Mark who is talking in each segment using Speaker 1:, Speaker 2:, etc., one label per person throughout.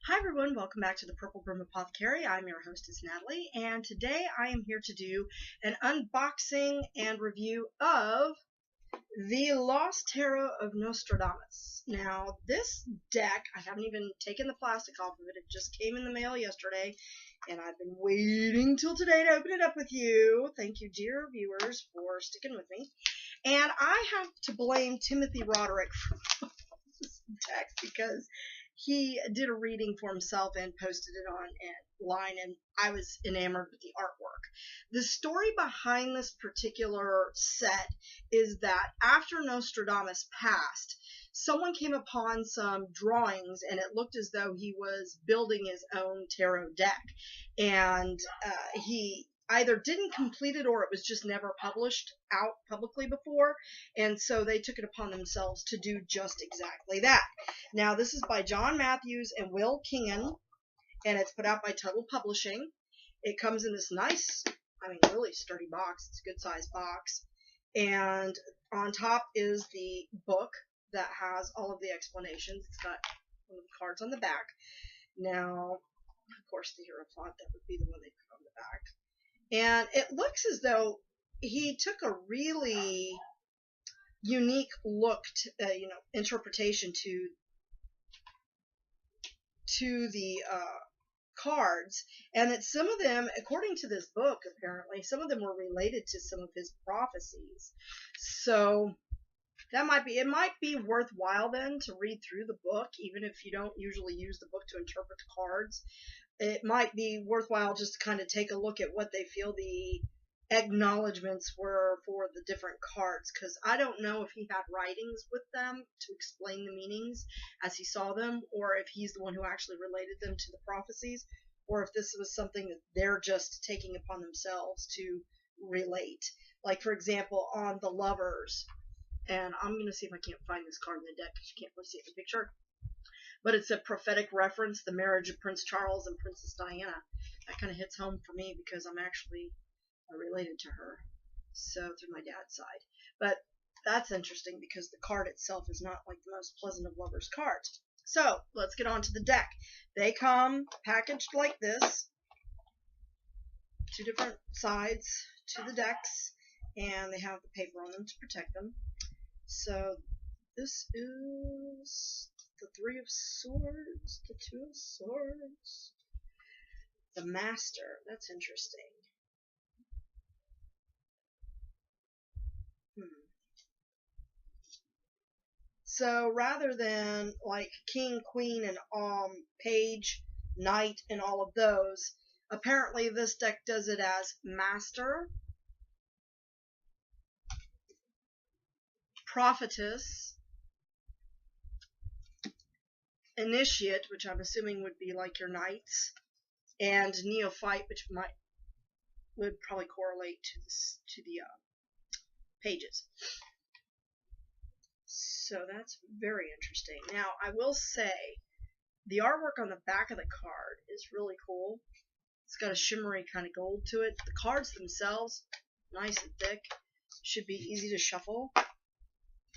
Speaker 1: Hi everyone, welcome back to the Purple Broom Apothecary. I'm your hostess Natalie, and today I am here to do an unboxing and review of the Lost Tarot of Nostradamus. Now, this deck, I haven't even taken the plastic off of it. It just came in the mail yesterday, and I've been waiting till today to open it up with you. Thank you, dear viewers, for sticking with me. And I have to blame Timothy Roderick for this deck because he did a reading for himself and posted it online, and I was enamored with the artwork. The story behind this particular set is that after Nostradamus passed, someone came upon some drawings, and it looked as though he was building his own tarot deck. And he either didn't complete it or it was just never published out publicly before, and so they took it upon themselves to do just exactly that. Now, this is by John Matthews and Will Kingen, and it's put out by Total Publishing. It comes in this nice, really sturdy box. It's a good size box, and on top is the book that has all of the explanations. It's got one of the cards on the back. Now, of course, the Hierophant, that would be the one they put on the back. And it looks as though he took a really unique look, interpretation to the cards, and that some of them, according to this book, apparently, some of them were related to some of his prophecies. So it might be worthwhile then to read through the book, even if you don't usually use the book to interpret the cards. It might be worthwhile just to kind of take a look at what they feel the acknowledgments were for the different cards, because I don't know if he had writings with them to explain the meanings as he saw them, or if he's the one who actually related them to the prophecies, or if this was something that they're just taking upon themselves to relate. Like, for example, on the Lovers, and I'm going to see if I can't find this card in the deck because you can't really see it in the picture, but it's a prophetic reference, the marriage of Prince Charles and Princess Diana. That kind of hits home for me because I'm actually related to her, so through my dad's side. But that's interesting because the card itself is not like the most pleasant of lovers cards. So let's get on to the deck. They come packaged like this, two different sides to the decks, and they have the paper on them to protect them. So this is the Three of Swords, the Two of Swords, the Master. That's interesting. So rather than like King, Queen, and Page, Knight, and all of those, apparently this deck does it as Master, Prophetess, Initiate, which I'm assuming would be like your Knights, and Neophyte, which would probably correlate to the Pages. So that's very interesting. Now, I will say, the artwork on the back of the card is really cool. It's got a shimmery kind of gold to it. The cards themselves, nice and thick, should be easy to shuffle.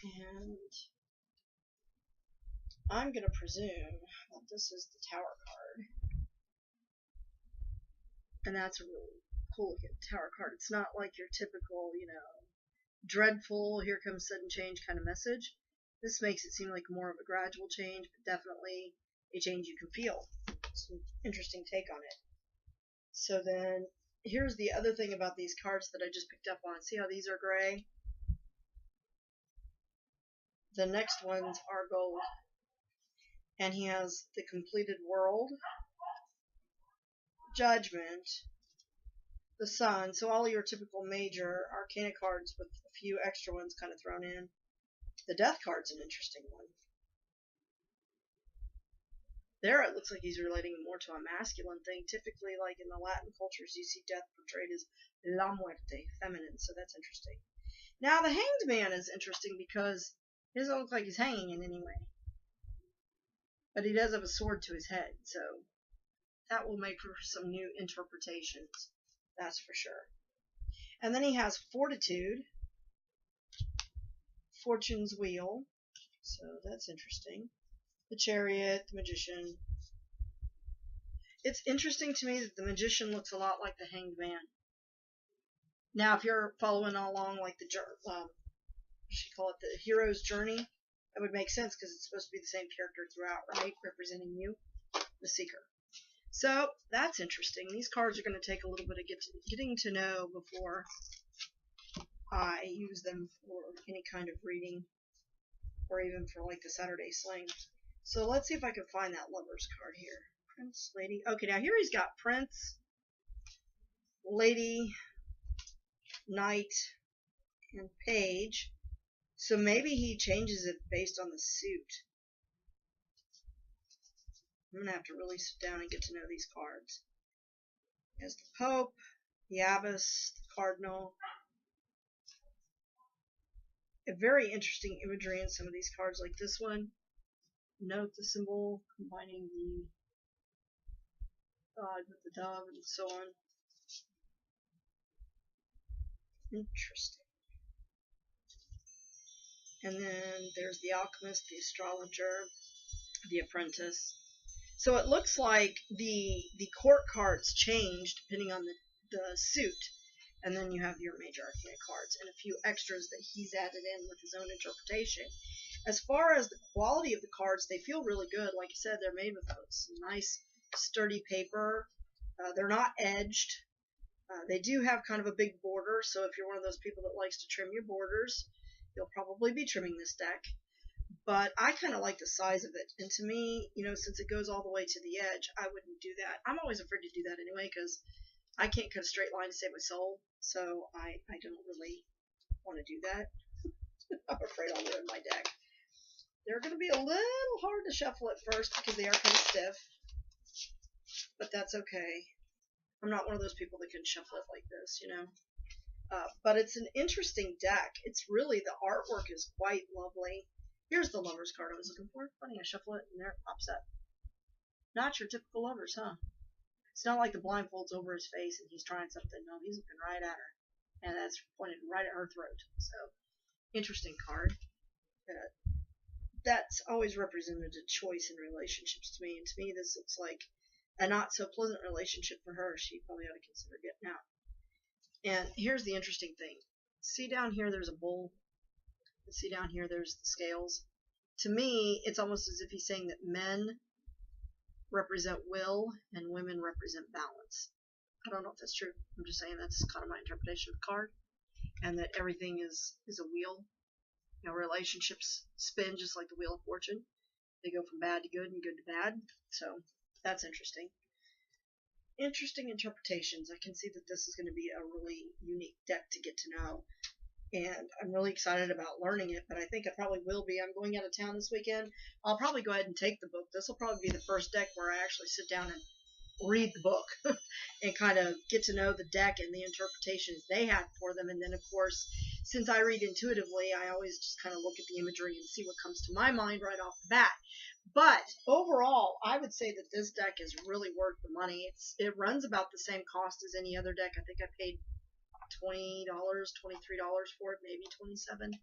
Speaker 1: And I'm going to presume that this is the Tower card. And that's a really cool Tower card. It's not like your typical, dreadful, here comes sudden change kind of message. This makes it seem like more of a gradual change, but definitely a change you can feel. It's an interesting take on it. So then, here's the other thing about these cards that I just picked up on. See how these are gray? The next ones are gold. And he has the Completed World, Judgment, the Sun, so all your typical major arcana cards with a few extra ones kind of thrown in. The Death card's an interesting one. There it looks like he's relating more to a masculine thing. Typically, like in the Latin cultures, you see death portrayed as la muerte, feminine, so that's interesting. Now, the Hanged Man is interesting because he doesn't look like he's hanging in any way. But he does have a sword to his head, so that will make for some new interpretations, that's for sure. And then he has Fortitude, Fortune's Wheel, so that's interesting. The Chariot, the Magician, It's interesting to me that the Magician looks a lot like the Hanged Man. Now, if you're following along like the the hero's journey, that would make sense because it's supposed to be the same character throughout, right? Representing you, the Seeker. So that's interesting. These cards are going to take a little bit of getting to know before I use them for any kind of reading, or even for like the Saturday Sling. So let's see if I can find that Lover's card here. Prince, Lady. Okay, now here he's got Prince, Lady, Knight, and Page. So maybe he changes it based on the suit. I'm going to have to really sit down and get to know these cards. There's the Pope, the Abbess, the Cardinal. A very interesting imagery in some of these cards, like this one. Note the symbol combining the God with the dove and so on. Interesting. And then there's the Alchemist, the Astrologer, the Apprentice. So it looks like the court cards change depending on the suit. And then you have your Major Arcana cards and a few extras that he's added in with his own interpretation. As far as the quality of the cards, they feel really good. Like I said, they're made with some nice sturdy paper. They're not edged. They do have kind of a big border, so if you're one of those people that likes to trim your borders, you'll probably be trimming this deck. But I kind of like the size of it, and to me, you know, since it goes all the way to the edge, I wouldn't do that. I'm always afraid to do that anyway, because I can't cut a straight line to save my soul, so I don't really want to do that. I'm afraid I'll ruin my deck. They're going to be a little hard to shuffle at first because they are kind of stiff, but that's okay. I'm not one of those people that can shuffle it like this, you know. But it's an interesting deck. It's really, the artwork is quite lovely. Here's the Lover's card I was looking for. Funny, I shuffle it and there it pops up. Not your typical Lovers, huh? It's not like the blindfold's over his face and he's trying something. No, he's looking right at her. And that's pointed right at her throat. So, interesting card. That's always represented a choice in relationships to me. And to me, this looks like a not so pleasant relationship for her. She probably ought to consider getting out. And here's the interesting thing. See down here, there's a bull. See down here, there's the scales. To me, it's almost as if he's saying that men represent will and women represent balance. I don't know if that's true. I'm just saying that's kind of my interpretation of the card. And that everything is a wheel. You know, relationships spin just like the Wheel of Fortune. They go from bad to good and good to bad. So that's interesting. Interesting interpretations. I can see that this is going to be a really unique deck to get to know. And I'm really excited about learning it, but I think I probably will be. I'm going out of town this weekend. I'll probably go ahead and take the book. This will probably be the first deck where I actually sit down and read the book and kind of get to know the deck and the interpretations they had for them. And then, of course, since I read intuitively, I always just kind of look at the imagery and see what comes to my mind right off the bat. But overall, I would say that this deck is really worth the money. It runs about the same cost as any other deck. I think I paid $20, $23 for it, maybe $27.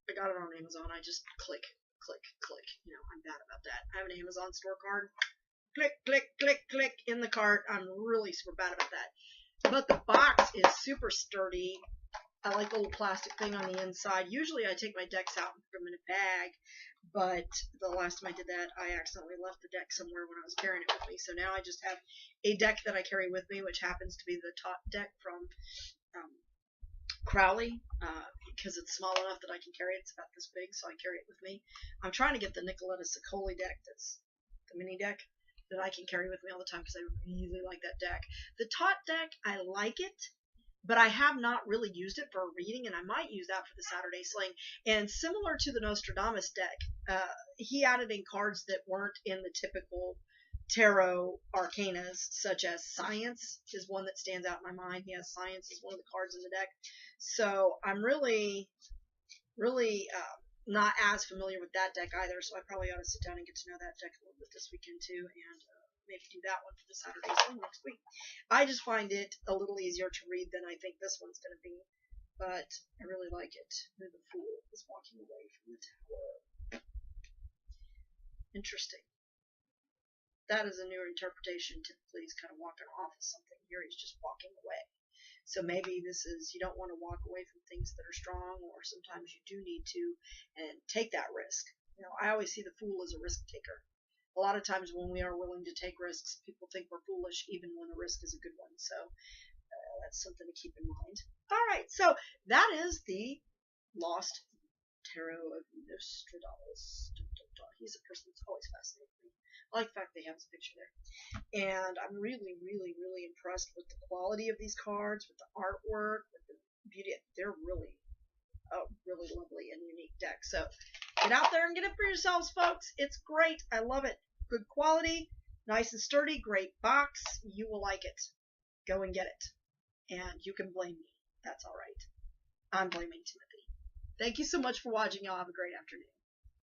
Speaker 1: I got it on Amazon. I just click. You know, I'm bad about that. I have an Amazon store card. Click in the cart. I'm really super bad about that. But the box is super sturdy. I like the little plastic thing on the inside. Usually I take my decks out and put them in a bag, but the last time I did that, I accidentally left the deck somewhere when I was carrying it with me. So now I just have a deck that I carry with me, which happens to be the top deck from Crowley, because it's small enough that I can carry it. It's about this big, so I carry it with me. I'm trying to get the Nicoletta Sicoli deck, that's the mini deck, that I can carry with me all the time because I really like that deck. The Tot deck, I like it, but I have not really used it for a reading, and I might use that for the Saturday Sling. And similar to the Nostradamus deck, he added in cards that weren't in the typical tarot arcanas, such as Science is one that stands out in my mind. He has Science as one of the cards in the deck. So I'm really not as familiar with that deck either, so I probably ought to sit down and get to know that deck a little bit this weekend too, and maybe do that one for the Saturday Sling next week. I just find it a little easier to read than I think this one's going to be, but I really like it. The Fool is walking away from the tower. Interesting. that is a new interpretation. Typically, he's kind of walking off of something. Here, he's just walking away. So maybe this is, you don't want to walk away from things that are strong, or sometimes you do need to and take that risk. You know, I always see the fool as a risk taker. A lot of times when we are willing to take risks, people think we're foolish even when the risk is a good one. So that's something to keep in mind. All right, so that is the Lost Tarot of Nostradamus. He's a person that's always fascinated me. I like the fact they have his picture there. And I'm really, really, really impressed with the quality of these cards, with the artwork, with the beauty. They're really a really lovely and unique deck. So get out there and get it for yourselves, folks. It's great. I love it. Good quality, nice and sturdy, great box. You will like it. Go and get it. And you can blame me. That's all right. I'm blaming Timothy. Thank you so much for watching. Y'all have a great afternoon.